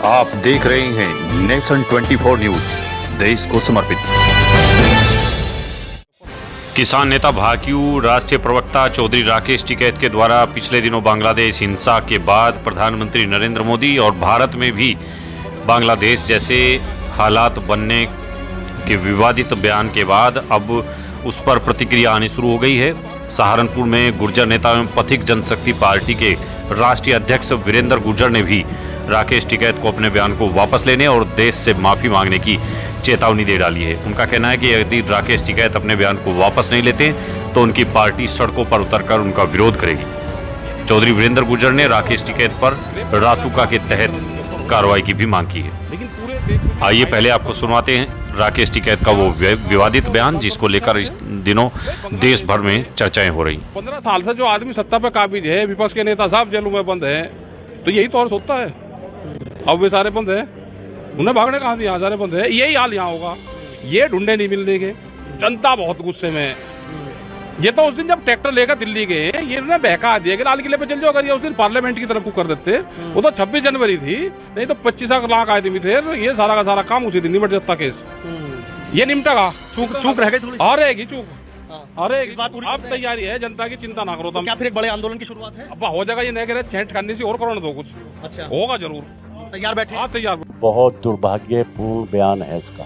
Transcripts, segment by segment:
आप देख रहे हैं नेशन 24 न्यूज, देश को समर्पित। किसान नेता भाकियू राष्ट्रीय प्रवक्ता चौधरी राकेश टिकैत के द्वारा पिछले दिनों बांग्लादेश हिंसा के बाद प्रधानमंत्री नरेंद्र मोदी और भारत में भी बांग्लादेश जैसे हालात बनने के विवादित बयान के बाद अब उस पर प्रतिक्रिया आनी शुरू हो गई है। सहारनपुर में गुर्जर नेता एवं पथिक जनशक्ति पार्टी के राष्ट्रीय अध्यक्ष वीरेंद्र गुर्जर ने भी राकेश टिकैत को अपने बयान को वापस लेने और देश से माफी मांगने की चेतावनी दे डाली है। उनका कहना है कि यदि राकेश टिकैत अपने बयान को वापस नहीं लेते तो उनकी पार्टी सड़कों पर उतरकर उनका विरोध करेगी। चौधरी वीरेंद्र गुर्जर ने राकेश टिकैत पर रासुका के तहत कार्रवाई की भी मांग की है। आइए पहले आपको सुनवाते हैं राकेश टिकैत का वो विवादित बयान, जिसको लेकर इस दिनों देश भर में चर्चाएं हो रही। 15 साल से जो आदमी सत्ता पे काबिज है, विपक्ष के नेता साहब जेलों में बंद है, तो यही तो और सोचता है। अब वे सारे बंद है, उन्हें भागने कहाँ दिया, सारे बंद है। यही हाल यहाँ होगा, ये ढूंढे नहीं मिलने के। जनता बहुत गुस्से में है। ये तो उस दिन जब ट्रैक्टर लेकर दिल्ली गए, ये उन्हें बहका दिया कि लाल किले पे चल जाओ। अगर ये उस दिन पार्लियामेंट की तरफ को कर देते, वो तो 26 जनवरी थी, नहीं तो 25 लाख आदमी थे। ये सारा का सारा काम उसी दिन निपट जाता केस। ये निपटेगा, चूक रह गई, और रहेगी चूक। अरे अब तैयारी है, जनता की चिंता ना करो। क्या फिर एक बड़े आंदोलन की शुरुआत है? अब हो जाएगा। ये नहीं कह रहे छेंट करने से और करोड़ दो कुछ। अच्छा, होगा जरूर। तैयार बैठे? हाँ तैयार। बहुत दुर्भाग्यपूर्ण बयान है इसका।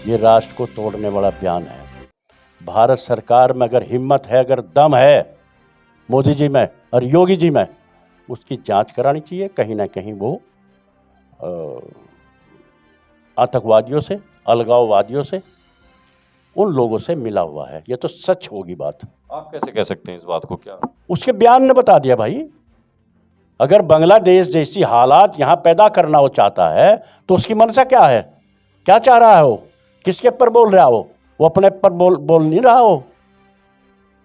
ये राष्ट्र को तोड़ने वाला बयान है। भारत सरकार में अगर हिम्मत है, अगर दम है मोदी जी में और योगी जी में, उसकी जांच करानी चाहिए। कहीं ना कहीं वो आतंकवादियों से, अलगाववादियों से, उन लोगों से मिला हुआ है। ये तो सच होगी बात। आप कैसे कह सकते हैं इस बात को? क्या उसके बयान ने बता दिया भाई। अगर बांग्लादेश जैसी हालात यहाँ पैदा करना वो चाहता है तो उसकी मंशा क्या है? क्या चाह रहा है वो? किसके पर बोल रहा हो? वो अपने पर बोल नहीं रहा हो।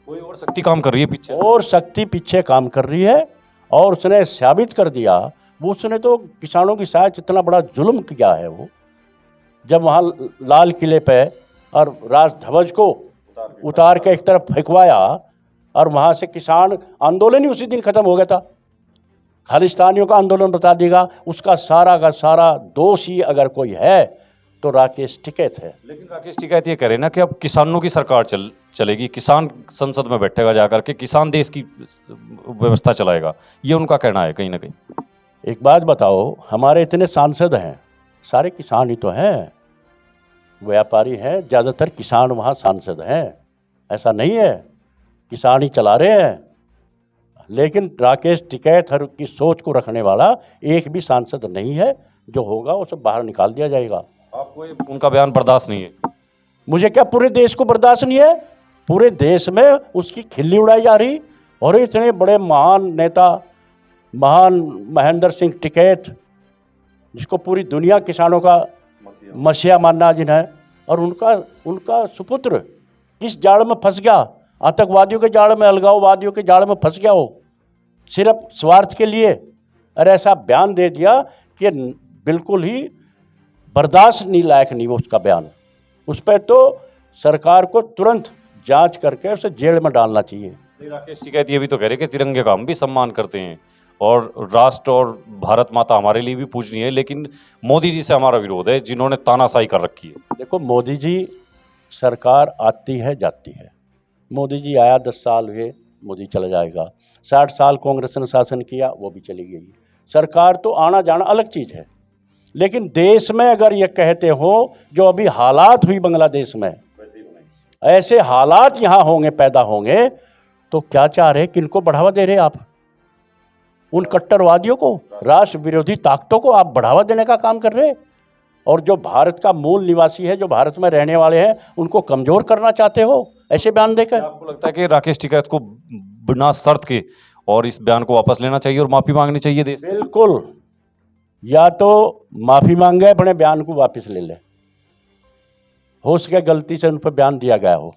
कोई और शक्ति काम कर रही है पीछे से। और शक्ति पीछे काम कर रही है, और उसने साबित कर दिया। वो उसने तो किसानों की साथ इतना बड़ा जुल्म किया है। वो जब वहाँ लाल किले पे और राज ध्वज को उतार के एक तरफ फेंकवाया, और वहाँ से किसान आंदोलन ही उसी दिन खत्म हो गया था। खालिस्तानियों का आंदोलन बता देगा। उसका सारा का सारा दोषी अगर कोई है तो राकेश टिकैत है। लेकिन राकेश टिकैत ये कह रहे ना कि अब किसानों की सरकार चलेगी, किसान संसद में बैठेगा जाकर के, किसान देश की व्यवस्था चलाएगा, ये उनका कहना है कहीं ना कहीं। एक बात बताओ, हमारे इतने सांसद हैं, सारे किसान ही तो हैं, व्यापारी हैं, ज़्यादातर किसान वहाँ सांसद हैं। ऐसा नहीं है किसान ही चला रहे हैं। लेकिन राकेश टिकैत की सोच को रखने वाला एक भी सांसद नहीं है। जो होगा वो सब बाहर निकाल दिया जाएगा। आपको उनका बयान बर्दाश्त नहीं है? मुझे क्या, पूरे देश को बर्दाश्त नहीं है? पूरे देश में उसकी खिल्ली उड़ाई जा रही। और इतने बड़े महान नेता, महान महेंद्र सिंह टिकैत, जिसको पूरी दुनिया किसानों का मसीहा मानना जिन्हें, और उनका सुपुत्र किस जाड़ में फंस गया? आतंकवादियों के जाड़ में, अलगाववादियों के जाड़ में फंस गया हो, सिर्फ स्वार्थ के लिए। और ऐसा बयान दे दिया कि बिल्कुल ही बर्दाश्त नहीं, लायक नहीं वो उसका बयान। उस पर तो सरकार को तुरंत जांच करके उसे जेल में डालना चाहिए। राकेश टिकैत ये भी तो कह रहे कि तिरंगे का हम भी सम्मान करते हैं और राष्ट्र और भारत माता हमारे लिए भी पूजनीय है, लेकिन मोदी जी से हमारा विरोध है जिन्होंने तानाशाही कर रखी है। देखो, मोदी जी सरकार आती है जाती है। मोदी जी आया, 10 साल हुए, मोदी चला जाएगा। 60 साल कांग्रेस ने शासन किया, वो भी चली गई। सरकार तो आना जाना अलग चीज़ है। लेकिन देश में अगर ये कहते हो जो अभी हालात हुई बांग्लादेश में, ऐसे हालात यहाँ होंगे, पैदा होंगे, तो क्या चाह रहे, किनको बढ़ावा दे रहे आप? उन कट्टरवादियों को, राष्ट्र विरोधी ताकतों को आप बढ़ावा देने का काम कर रहे। और जो भारत का मूल निवासी है, जो भारत में रहने वाले हैं, उनको कमजोर करना चाहते हो ऐसे बयान देकर। आपको लगता है कि राकेश टिकैत को बिना शर्त के और इस बयान को वापस लेना चाहिए और माफी मांगनी चाहिए देश? बिल्कुल, या तो माफी मांगे, अपने बयान को वापस ले ले, हो सके गलती से उन पर बयान दिया गया हो,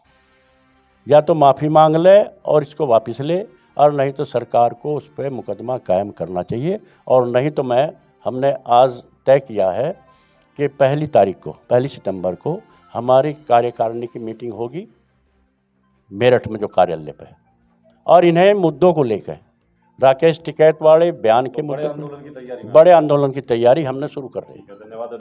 या तो माफी मांग ले और इसको वापस ले, और नहीं तो सरकार को उस पर मुकदमा कायम करना चाहिए। और नहीं तो हमने आज तय किया है कि 1 सितंबर को हमारी कार्यकारिणी की मीटिंग होगी मेरठ में, जो कार्यालय पे, और इन्हें मुद्दों को लेकर राकेश टिकैत वाले बयान के मुद्दे आंदोलन की तैयारी बड़े आंदोलन की तैयारी हमने शुरू कर दी। धन्यवाद।